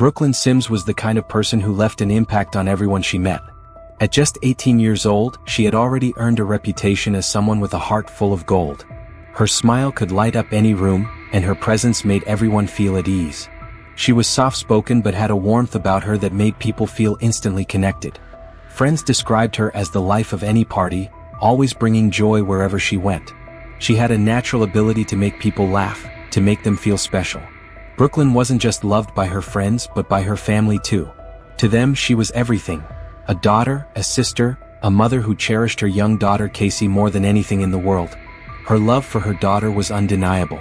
Brooklyn Sims was the kind of person who left an impact on everyone she met. At just 18 years old, she had already earned a reputation as someone with a heart full of gold. Her smile could light up any room, and her presence made everyone feel at ease. She was soft-spoken but had a warmth about her that made people feel instantly connected. Friends described her as the life of any party, always bringing joy wherever she went. She had a natural ability to make people laugh, to make them feel special. Brooklyn wasn't just loved by her friends but by her family too. To them she was everything. A daughter, a sister, a mother who cherished her young daughter Casey more than anything in the world. Her love for her daughter was undeniable.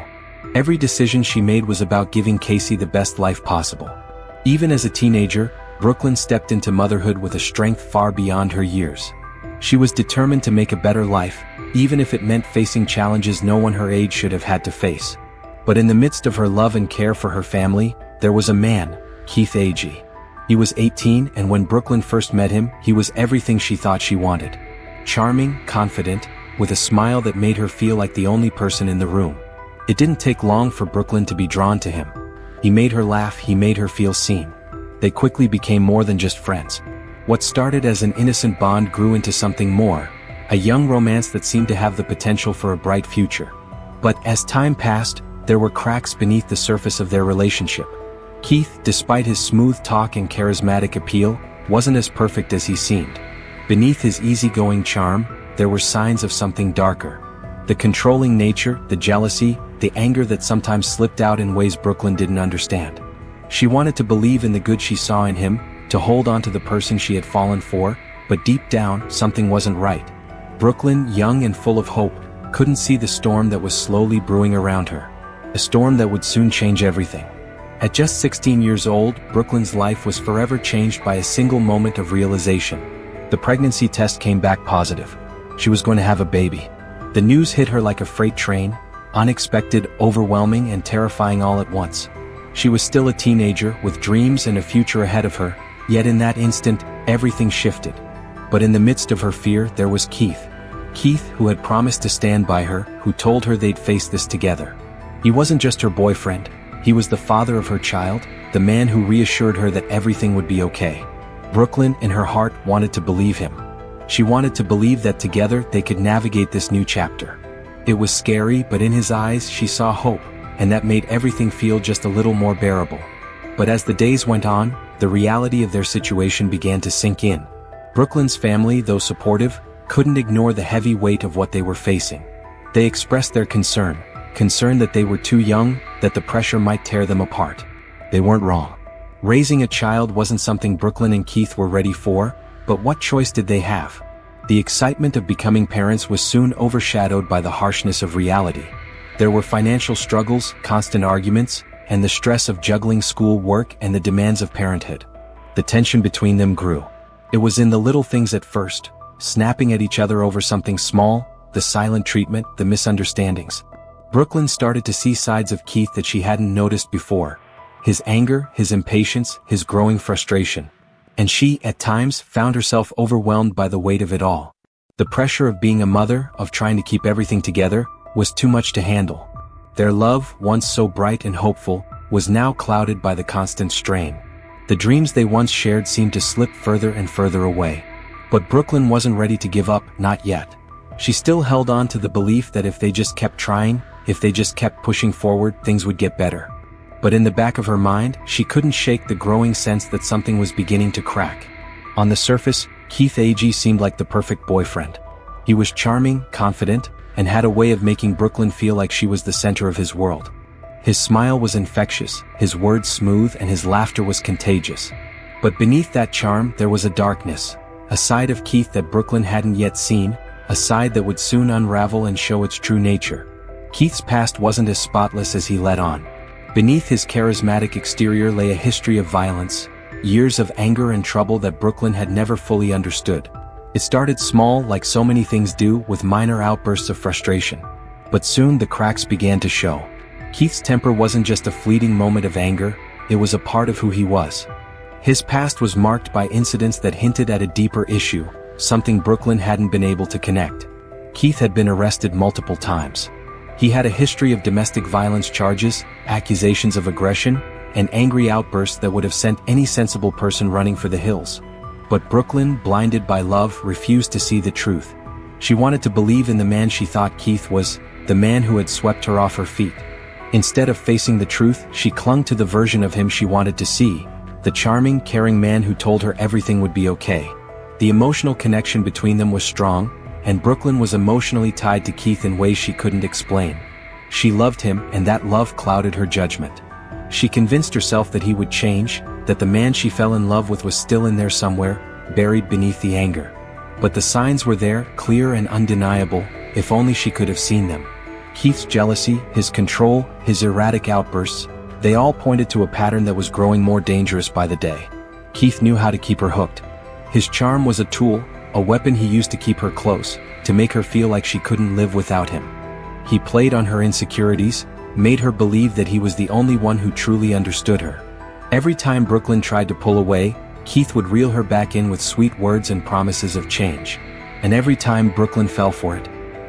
Every decision she made was about giving Casey the best life possible. Even as a teenager, Brooklyn stepped into motherhood with a strength far beyond her years. She was determined to make a better life, even if it meant facing challenges no one her age should have had to face. But in the midst of her love and care for her family, there was a man, Keith Agee. He was 18, and when Brooklyn first met him, he was everything she thought she wanted. Charming, confident, with a smile that made her feel like the only person in the room. It didn't take long for Brooklyn to be drawn to him. He made her laugh, he made her feel seen. They quickly became more than just friends. What started as an innocent bond grew into something more, a young romance that seemed to have the potential for a bright future. But as time passed, there were cracks beneath the surface of their relationship. Keith, despite his smooth talk and charismatic appeal, wasn't as perfect as he seemed. Beneath his easygoing charm, there were signs of something darker. The controlling nature, the jealousy, the anger that sometimes slipped out in ways Brooklyn didn't understand. She wanted to believe in the good she saw in him, to hold on to the person she had fallen for, but deep down, something wasn't right. Brooklyn, young and full of hope, couldn't see the storm that was slowly brewing around her. A storm that would soon change everything. At just 16 years old, Brooklyn's life was forever changed by a single moment of realization. The pregnancy test came back positive. She was going to have a baby. The news hit her like a freight train, unexpected, overwhelming, and terrifying all at once. She was still a teenager with dreams and a future ahead of her, yet in that instant, everything shifted. But in the midst of her fear, there was Keith. Keith, who had promised to stand by her, who told her they'd face this together. He wasn't just her boyfriend. He was the father of her child, the man who reassured her that everything would be okay. Brooklyn, in her heart, wanted to believe him. She wanted to believe that together they could navigate this new chapter. It was scary, but in his eyes she saw hope, and that made everything feel just a little more bearable. But as the days went on, the reality of their situation began to sink in. Brooklyn's family, though supportive, couldn't ignore the heavy weight of what they were facing. They expressed their concern that they were too young, that the pressure might tear them apart. They weren't wrong. Raising a child wasn't something Brooklyn and Keith were ready for, but what choice did they have? The excitement of becoming parents was soon overshadowed by the harshness of reality. There were financial struggles, constant arguments, and the stress of juggling school work and the demands of parenthood. The tension between them grew. It was in the little things at first, snapping at each other over something small, the silent treatment, the misunderstandings. Brooklyn started to see sides of Keith that she hadn't noticed before. His anger, his impatience, his growing frustration. And she, at times, found herself overwhelmed by the weight of it all. The pressure of being a mother, of trying to keep everything together, was too much to handle. Their love, once so bright and hopeful, was now clouded by the constant strain. The dreams they once shared seemed to slip further and further away. But Brooklyn wasn't ready to give up, not yet. She still held on to the belief that if they just kept trying, if they just kept pushing forward, things would get better. But in the back of her mind, she couldn't shake the growing sense that something was beginning to crack. On the surface, Keith Agee seemed like the perfect boyfriend. He was charming, confident, and had a way of making Brooklyn feel like she was the center of his world. His smile was infectious, his words smooth, and his laughter was contagious. But beneath that charm, there was a darkness, a side of Keith that Brooklyn hadn't yet seen, a side that would soon unravel and show its true nature. Keith's past wasn't as spotless as he let on. Beneath his charismatic exterior lay a history of violence, years of anger and trouble that Brooklyn had never fully understood. It started small, like so many things do, with minor outbursts of frustration. But soon the cracks began to show. Keith's temper wasn't just a fleeting moment of anger, it was a part of who he was. His past was marked by incidents that hinted at a deeper issue, something Brooklyn hadn't been able to connect. Keith had been arrested multiple times. He had a history of domestic violence charges, accusations of aggression, an angry outburst that would have sent any sensible person running for the hills. But Brooklyn, blinded by love, refused to see the truth. She wanted to believe in the man she thought Keith was, the man who had swept her off her feet. Instead of facing the truth, she clung to the version of him she wanted to see, the charming, caring man who told her everything would be okay. The emotional connection between them was strong, and Brooklyn was emotionally tied to Keith in ways she couldn't explain. She loved him, and that love clouded her judgment. She convinced herself that he would change, that the man she fell in love with was still in there somewhere, buried beneath the anger. But the signs were there, clear and undeniable, if only she could have seen them. Keith's jealousy, his control, his erratic outbursts, they all pointed to a pattern that was growing more dangerous by the day. Keith knew how to keep her hooked. His charm was a tool, a weapon he used to keep her close, to make her feel like she couldn't live without him. He played on her insecurities, made her believe that he was the only one who truly understood her. Every time Brooklyn tried to pull away, Keith would reel her back in with sweet words and promises of change. And every time Brooklyn fell for it.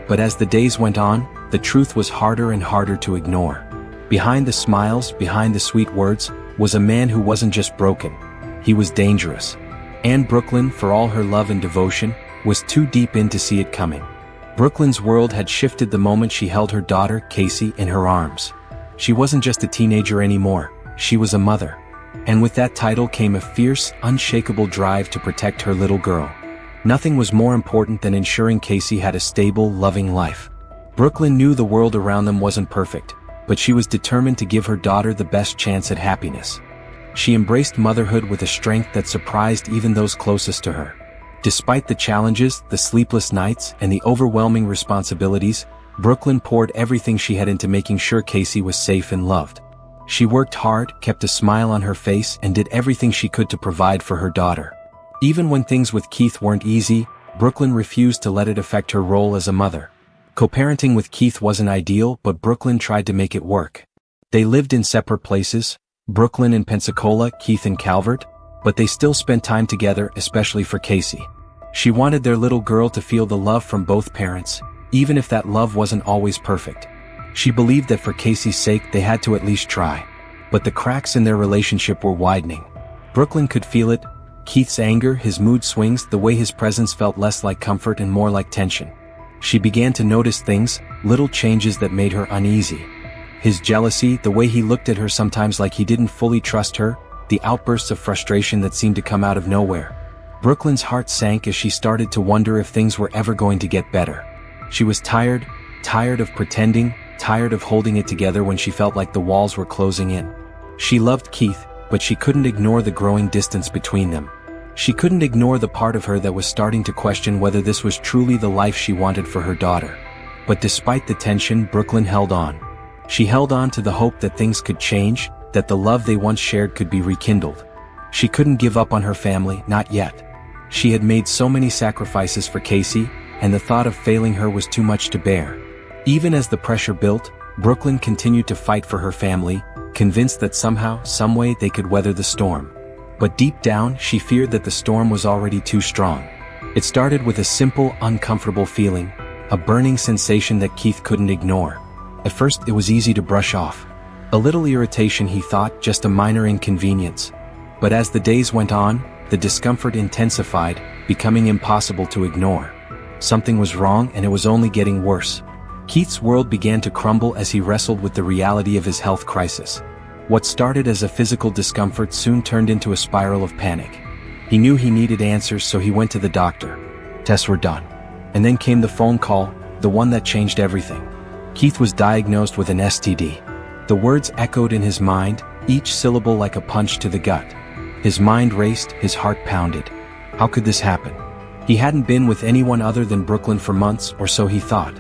But as the days went on, the truth was harder and harder to ignore. Behind the smiles, behind the sweet words, was a man who wasn't just broken. He was dangerous. And Brooklyn, for all her love and devotion, was too deep in to see it coming. Brooklyn's world had shifted the moment she held her daughter, Casey, in her arms. She wasn't just a teenager anymore, she was a mother. And with that title came a fierce, unshakable drive to protect her little girl. Nothing was more important than ensuring Casey had a stable, loving life. Brooklyn knew the world around them wasn't perfect, but she was determined to give her daughter the best chance at happiness. She embraced motherhood with a strength that surprised even those closest to her. Despite the challenges, the sleepless nights, and the overwhelming responsibilities, Brooklyn poured everything she had into making sure Casey was safe and loved. She worked hard, kept a smile on her face, and did everything she could to provide for her daughter. Even when things with Keith weren't easy, Brooklyn refused to let it affect her role as a mother. Co-parenting with Keith wasn't ideal, but Brooklyn tried to make it work. They lived in separate places, Brooklyn in Pensacola, Keith in Calvert, but they still spent time together, especially for Casey. She wanted their little girl to feel the love from both parents, even if that love wasn't always perfect. She believed that for Casey's sake they had to at least try. But the cracks in their relationship were widening. Brooklyn could feel it, Keith's anger, his mood swings, the way his presence felt less like comfort and more like tension. She began to notice things, little changes that made her uneasy. His jealousy, the way he looked at her sometimes like he didn't fully trust her, the outbursts of frustration that seemed to come out of nowhere. Brooklyn's heart sank as she started to wonder if things were ever going to get better. She was tired of pretending, tired of holding it together when she felt like the walls were closing in. She loved Keith, but she couldn't ignore the growing distance between them. She couldn't ignore the part of her that was starting to question whether this was truly the life she wanted for her daughter. But despite the tension, Brooklyn held on. She held on to the hope that things could change, that the love they once shared could be rekindled. She couldn't give up on her family, not yet. She had made so many sacrifices for Casey, and the thought of failing her was too much to bear. Even as the pressure built, Brooklyn continued to fight for her family, convinced that somehow, someway they could weather the storm. But deep down, she feared that the storm was already too strong. It started with a simple, uncomfortable feeling, a burning sensation that Keith couldn't ignore. At first, it was easy to brush off. A little irritation, he thought, just a minor inconvenience. But as the days went on, the discomfort intensified, becoming impossible to ignore. Something was wrong, and it was only getting worse. Keith's world began to crumble as he wrestled with the reality of his health crisis. What started as a physical discomfort soon turned into a spiral of panic. He knew he needed answers, so he went to the doctor. Tests were done. And then came the phone call, the one that changed everything. Keith was diagnosed with an STD. The words echoed in his mind, each syllable like a punch to the gut. His mind raced, his heart pounded. How could this happen? He hadn't been with anyone other than Brooklyn for months, or so he thought.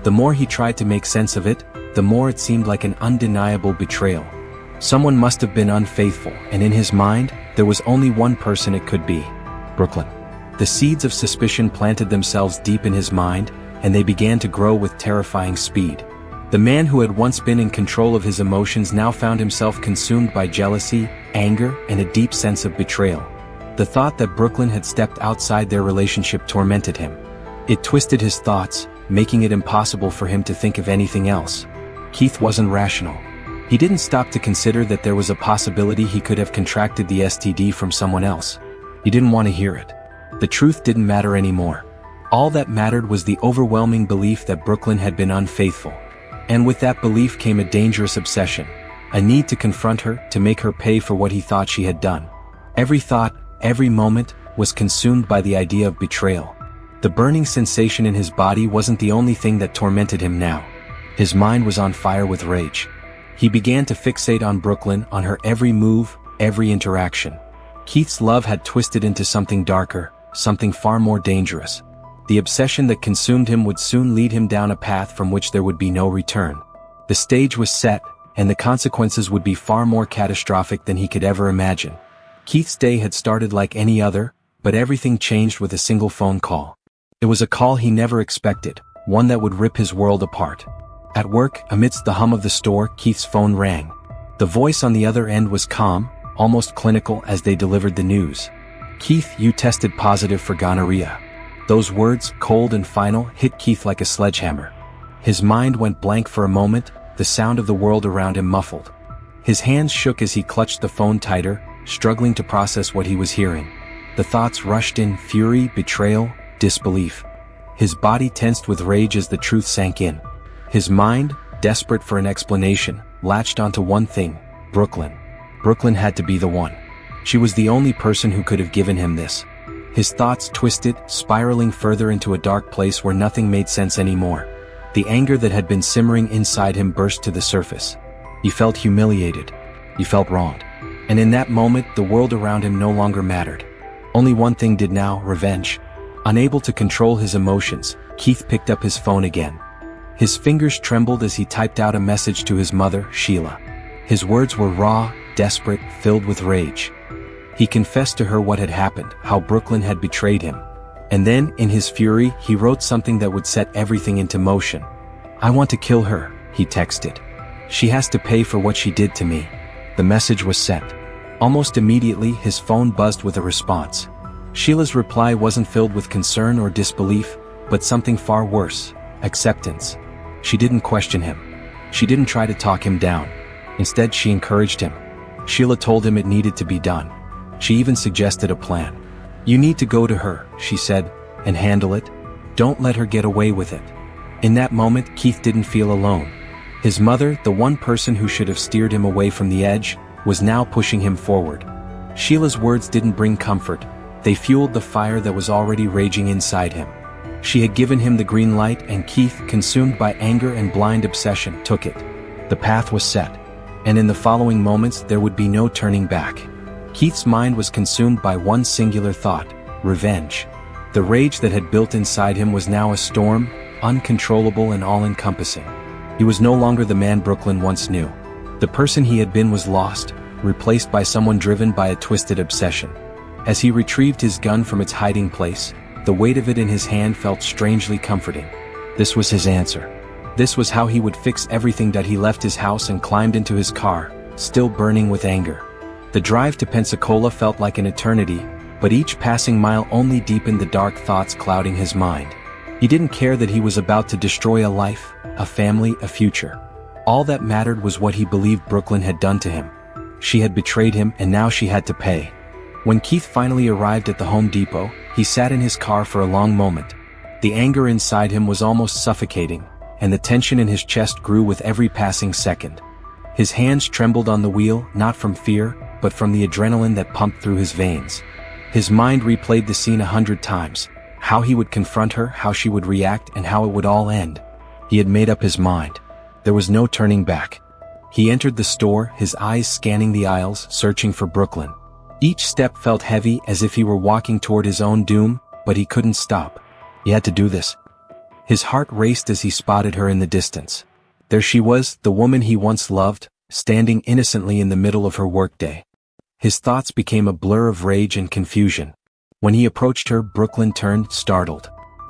The more he tried to make sense of it, the more it seemed like an undeniable betrayal. Someone must have been unfaithful, and in his mind, there was only one person it could be: Brooklyn. The seeds of suspicion planted themselves deep in his mind, and they began to grow with terrifying speed. The man who had once been in control of his emotions now found himself consumed by jealousy, anger, and a deep sense of betrayal. The thought that Brooklyn had stepped outside their relationship tormented him. It twisted his thoughts, making it impossible for him to think of anything else. Keith wasn't rational. He didn't stop to consider that there was a possibility he could have contracted the STD from someone else. He didn't want to hear it. The truth didn't matter anymore. All that mattered was the overwhelming belief that Brooklyn had been unfaithful. And with that belief came a dangerous obsession, a need to confront her, to make her pay for what he thought she had done. Every thought, every moment, was consumed by the idea of betrayal. The burning sensation in his body wasn't the only thing that tormented him now. His mind was on fire with rage. He began to fixate on Brooklyn, on her every move, every interaction. Keith's love had twisted into something darker, something far more dangerous. The obsession that consumed him would soon lead him down a path from which there would be no return. The stage was set, and the consequences would be far more catastrophic than he could ever imagine. Keith's day had started like any other, but everything changed with a single phone call. It was a call he never expected, one that would rip his world apart. At work, amidst the hum of the store, Keith's phone rang. The voice on the other end was calm, almost clinical as they delivered the news. "Keith, you tested positive for gonorrhea." Those words, cold and final, hit Keith like a sledgehammer. His mind went blank for a moment, the sound of the world around him muffled. His hands shook as he clutched the phone tighter, struggling to process what he was hearing. The thoughts rushed in: fury, betrayal, disbelief. His body tensed with rage as the truth sank in. His mind, desperate for an explanation, latched onto one thing: Brooklyn. Brooklyn had to be the one. She was the only person who could have given him this. His thoughts twisted, spiraling further into a dark place where nothing made sense anymore. The anger that had been simmering inside him burst to the surface. He felt humiliated. He felt wronged. And in that moment, the world around him no longer mattered. Only one thing did now: revenge. Unable to control his emotions, Keith picked up his phone again. His fingers trembled as he typed out a message to his mother, Sheila. His words were raw, desperate, filled with rage. He confessed to her what had happened, how Brooklyn had betrayed him. And then, in his fury, he wrote something that would set everything into motion. "I want to kill her," he texted. "She has to pay for what she did to me." The message was sent. Almost immediately, his phone buzzed with a response. Sheila's reply wasn't filled with concern or disbelief, but something far worse: acceptance. She didn't question him. She didn't try to talk him down. Instead, she encouraged him. Sheila told him it needed to be done. She even suggested a plan. "You need to go to her," she said, "and handle it. Don't let her get away with it." In that moment, Keith didn't feel alone. His mother, the one person who should have steered him away from the edge, was now pushing him forward. Sheila's words didn't bring comfort. They fueled the fire that was already raging inside him. She had given him the green light, and Keith, consumed by anger and blind obsession, took it. The path was set. And in the following moments, there would be no turning back. Keith's mind was consumed by one singular thought: revenge. The rage that had built inside him was now a storm, uncontrollable and all-encompassing. He was no longer the man Brooklyn once knew. The person he had been was lost, replaced by someone driven by a twisted obsession. As he retrieved his gun from its hiding place, the weight of it in his hand felt strangely comforting. This was his answer. This was how he would fix everything. That he left his house and climbed into his car, still burning with anger. The drive to Pensacola felt like an eternity, but each passing mile only deepened the dark thoughts clouding his mind. He didn't care that he was about to destroy a life, a family, a future. All that mattered was what he believed Brooklyn had done to him. She had betrayed him, and now she had to pay. When Keith finally arrived at the Home Depot, he sat in his car for a long moment. The anger inside him was almost suffocating, and the tension in his chest grew with every passing second. His hands trembled on the wheel, not from fear, but from the adrenaline that pumped through his veins. His mind replayed the scene 100 times, how he would confront her, how she would react, and how it would all end. He had made up his mind. There was no turning back. He entered the store, his eyes scanning the aisles, searching for Brooklyn. Each step felt heavy, as if he were walking toward his own doom, but he couldn't stop. He had to do this. His heart raced as he spotted her in the distance. There she was, the woman he once loved, standing innocently in the middle of her workday. His thoughts became a blur of rage and confusion. When he approached her, Brooklyn turned, startled.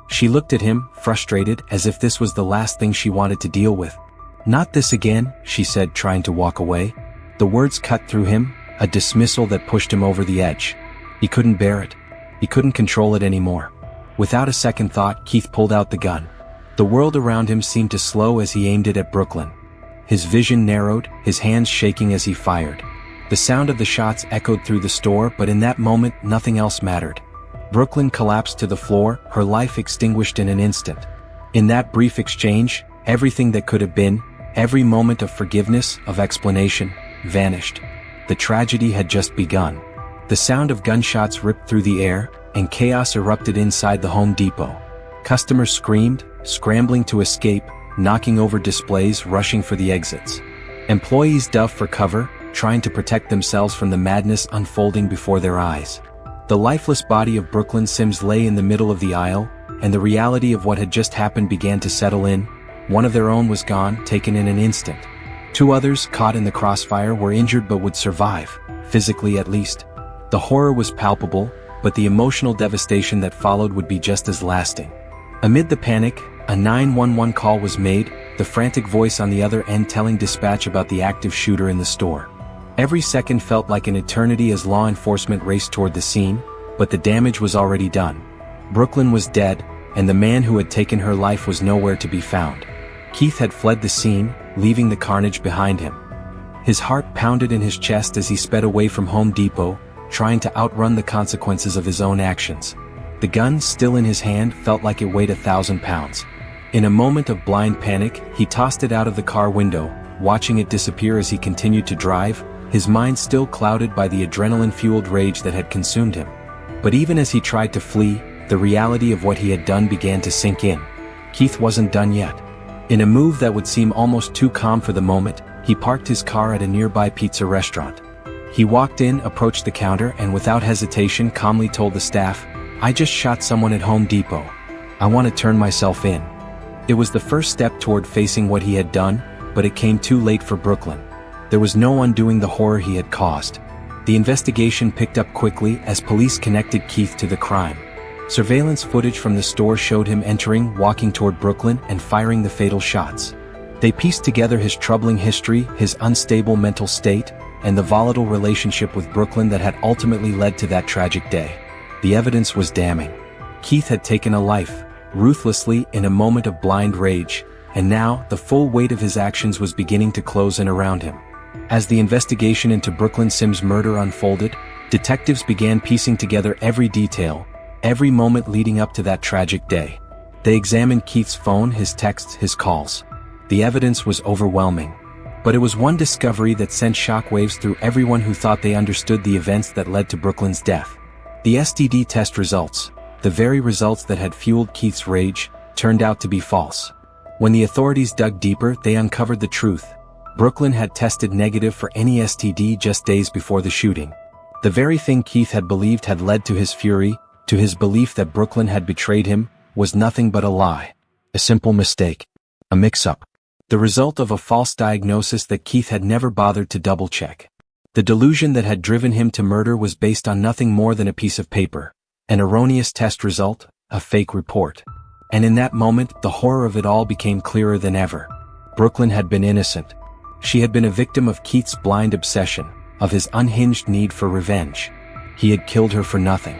She looked at him, frustrated, as if this was the last thing she wanted to deal with. "Not this again," she said, trying to walk away. The words cut through him, a dismissal that pushed him over the edge. He couldn't bear it. He couldn't control it anymore. Without a second thought, Keith pulled out the gun. The world around him seemed to slow as he aimed it at Brooklyn. his vision narrowed, his hands shaking as he fired. The sound of the shots echoed through the store, but in that moment, nothing else mattered. Brooklyn collapsed to the floor, her life extinguished in an instant. In that brief exchange, everything that could have been, every moment of forgiveness, of explanation, vanished. The tragedy had just begun. The sound of gunshots ripped through the air, and chaos erupted inside the Home Depot. Customers screamed, scrambling to escape, knocking over displays, rushing for the exits. Employees dove for cover, trying to protect themselves from the madness unfolding before their eyes. The lifeless body of Brooklyn Sims lay in the middle of the aisle, and the reality of what had just happened began to settle in. One of their own was gone, taken in an instant. 2 others, caught in the crossfire, were injured but would survive, physically at least. The horror was palpable, but the emotional devastation that followed would be just as lasting. Amid the panic, a 911 call was made, the frantic voice on the other end telling dispatch about the active shooter in the store. Every second felt like an eternity as law enforcement raced toward the scene, but the damage was already done. Brooklyn was dead, and the man who had taken her life was nowhere to be found. Keith had fled the scene, leaving the carnage behind him. His heart pounded in his chest as he sped away from Home Depot, trying to outrun the consequences of his own actions. The gun, still in his hand, felt like it weighed 1,000 pounds. In a moment of blind panic, he tossed it out of the car window, watching it disappear as he continued to drive, his mind still clouded by the adrenaline-fueled rage that had consumed him. But even as he tried to flee, the reality of what he had done began to sink in. Keith wasn't done yet. In a move that would seem almost too calm for the moment, he parked his car at a nearby pizza restaurant. He walked in, approached the counter, and without hesitation calmly told the staff, "I just shot someone at Home Depot. I want to turn myself in." It was the first step toward facing what he had done, but it came too late for Brooklyn. There was no undoing the horror he had caused. The investigation picked up quickly as police connected Keith to the crime. Surveillance footage from the store showed him entering, walking toward Brooklyn, and firing the fatal shots. They pieced together his troubling history, his unstable mental state, and the volatile relationship with Brooklyn that had ultimately led to that tragic day. The evidence was damning. Keith had taken a life, ruthlessly, in a moment of blind rage, and now the full weight of his actions was beginning to close in around him. As the investigation into Brooklyn Sims' murder unfolded, detectives began piecing together every detail, every moment leading up to that tragic day. They examined Keith's phone, his texts, his calls. The evidence was overwhelming. But it was one discovery that sent shockwaves through everyone who thought they understood the events that led to Brooklyn's death. The STD test results, the very results that had fueled Keith's rage, turned out to be false. When the authorities dug deeper, they uncovered the truth. Brooklyn had tested negative for any STD just days before the shooting. The very thing Keith had believed had led to his fury, to his belief that Brooklyn had betrayed him, was nothing but a lie. A simple mistake. A mix-up. The result of a false diagnosis that Keith had never bothered to double-check. The delusion that had driven him to murder was based on nothing more than a piece of paper. An erroneous test result, a fake report. And in that moment, the horror of it all became clearer than ever. Brooklyn had been innocent. She had been a victim of Keith's blind obsession, of his unhinged need for revenge. He had killed her for nothing.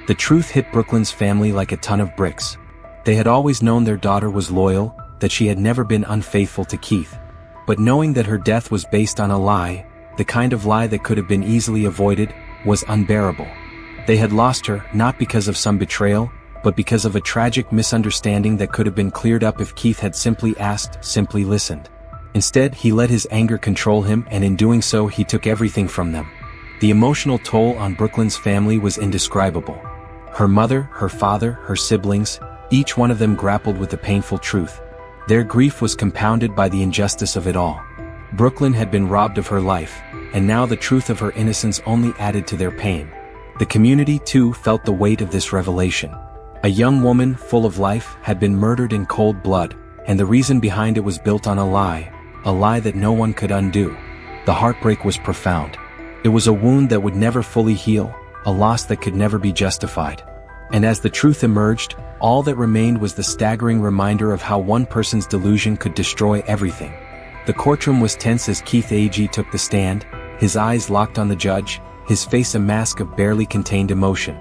The truth hit Brooklyn's family like a ton of bricks. They had always known their daughter was loyal, that she had never been unfaithful to Keith. But knowing that her death was based on a lie, the kind of lie that could have been easily avoided, was unbearable. They had lost her, not because of some betrayal, but because of a tragic misunderstanding that could have been cleared up if Keith had simply asked, simply listened. Instead, he let his anger control him, and in doing so he took everything from them. The emotional toll on Brooklyn's family was indescribable. Her mother, her father, her siblings, each one of them grappled with the painful truth. Their grief was compounded by the injustice of it all. Brooklyn had been robbed of her life, and now the truth of her innocence only added to their pain. The community, too, felt the weight of this revelation. A young woman, full of life, had been murdered in cold blood, and the reason behind it was built on a lie that no one could undo. The heartbreak was profound. It was a wound that would never fully heal, a loss that could never be justified. And as the truth emerged, all that remained was the staggering reminder of how one person's delusion could destroy everything. The courtroom was tense as Keith AG took the stand, his eyes locked on the judge, his face a mask of barely contained emotion.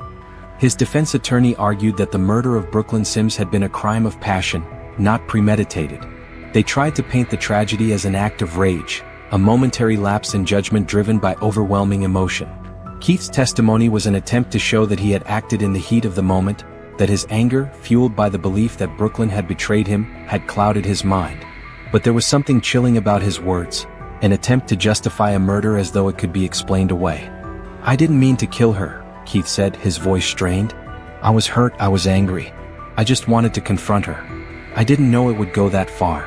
His defense attorney argued that the murder of Brooklyn Sims had been a crime of passion, not premeditated. They tried to paint the tragedy as an act of rage, a momentary lapse in judgment driven by overwhelming emotion. Keith's testimony was an attempt to show that he had acted in the heat of the moment, that his anger, fueled by the belief that Brooklyn had betrayed him, had clouded his mind. But there was something chilling about his words, an attempt to justify a murder as though it could be explained away. "I didn't mean to kill her," Keith said, his voice strained. "I was hurt, I was angry. I just wanted to confront her. I didn't know it would go that far."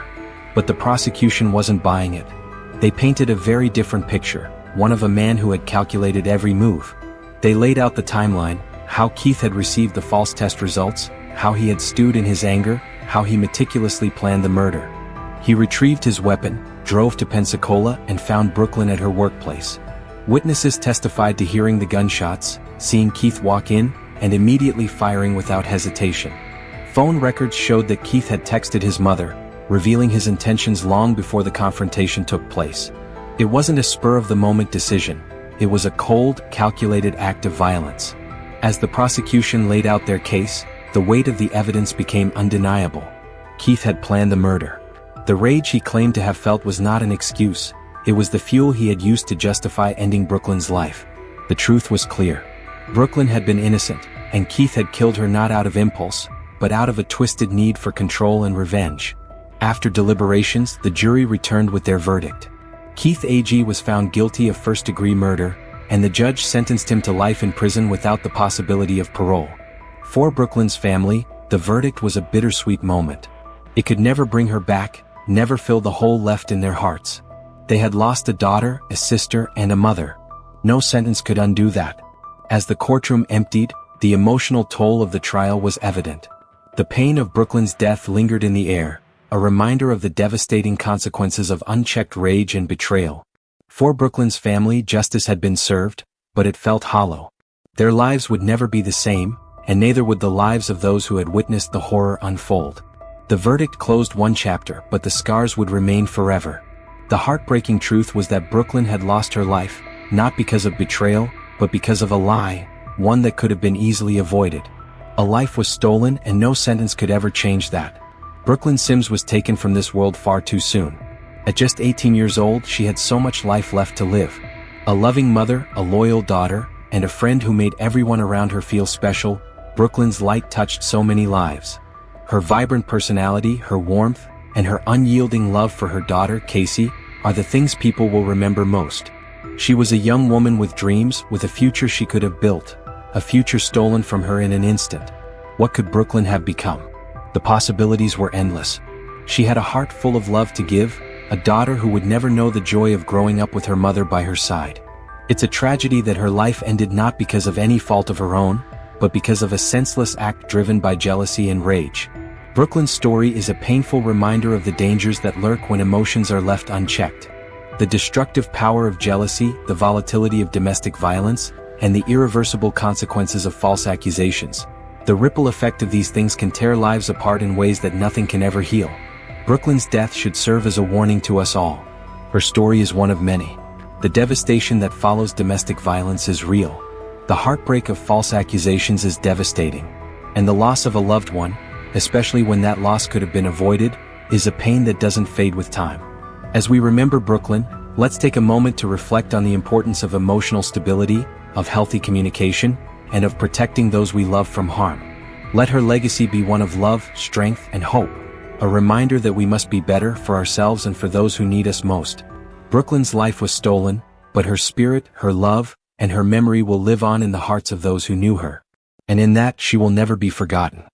But the prosecution wasn't buying it. They painted a very different picture, one of a man who had calculated every move. They laid out the timeline, how Keith had received the false test results, how he had stewed in his anger, how he meticulously planned the murder. He retrieved his weapon, drove to Pensacola, and found Brooklyn at her workplace. Witnesses testified to hearing the gunshots, seeing Keith walk in, and immediately firing without hesitation. Phone records showed that Keith had texted his mother, revealing his intentions long before the confrontation took place. It wasn't a spur-of-the-moment decision, it was a cold, calculated act of violence. As the prosecution laid out their case, the weight of the evidence became undeniable. Keith had planned the murder. The rage he claimed to have felt was not an excuse, it was the fuel he had used to justify ending Brooklyn's life. The truth was clear. Brooklyn had been innocent, and Keith had killed her not out of impulse, but out of a twisted need for control and revenge. After deliberations, the jury returned with their verdict. Keith AG was found guilty of first-degree murder, and the judge sentenced him to life in prison without the possibility of parole. For Brooklyn's family, the verdict was a bittersweet moment. It could never bring her back, never fill the hole left in their hearts. They had lost a daughter, a sister, and a mother. No sentence could undo that. As the courtroom emptied, the emotional toll of the trial was evident. The pain of Brooklyn's death lingered in the air, a reminder of the devastating consequences of unchecked rage and betrayal. For Brooklyn's family, justice had been served, but it felt hollow. Their lives would never be the same, and neither would the lives of those who had witnessed the horror unfold. The verdict closed one chapter, but the scars would remain forever. The heartbreaking truth was that Brooklyn had lost her life, not because of betrayal, but because of a lie, one that could have been easily avoided. A life was stolen, and no sentence could ever change that. Brooklyn Sims was taken from this world far too soon. At just 18 years old, she had so much life left to live. A loving mother, a loyal daughter, and a friend who made everyone around her feel special, Brooklyn's light touched so many lives. Her vibrant personality, her warmth, and her unyielding love for her daughter, Casey, are the things people will remember most. She was a young woman with dreams, with a future she could have built, a future stolen from her in an instant. What could Brooklyn have become? The possibilities were endless. She had a heart full of love to give, a daughter who would never know the joy of growing up with her mother by her side. It's a tragedy that her life ended not because of any fault of her own, but because of a senseless act driven by jealousy and rage. Brooklyn's story is a painful reminder of the dangers that lurk when emotions are left unchecked. The destructive power of jealousy, the volatility of domestic violence, and the irreversible consequences of false accusations. The ripple effect of these things can tear lives apart in ways that nothing can ever heal. Brooklyn's death should serve as a warning to us all. Her story is one of many. The devastation that follows domestic violence is real. The heartbreak of false accusations is devastating. And the loss of a loved one, especially when that loss could have been avoided, is a pain that doesn't fade with time. As we remember Brooklyn, let's take a moment to reflect on the importance of emotional stability, of healthy communication, and of protecting those we love from harm. Let her legacy be one of love, strength, and hope, a reminder that we must be better for ourselves and for those who need us most. Brooklyn's life was stolen, but her spirit, her love, and her memory will live on in the hearts of those who knew her. And in that, she will never be forgotten.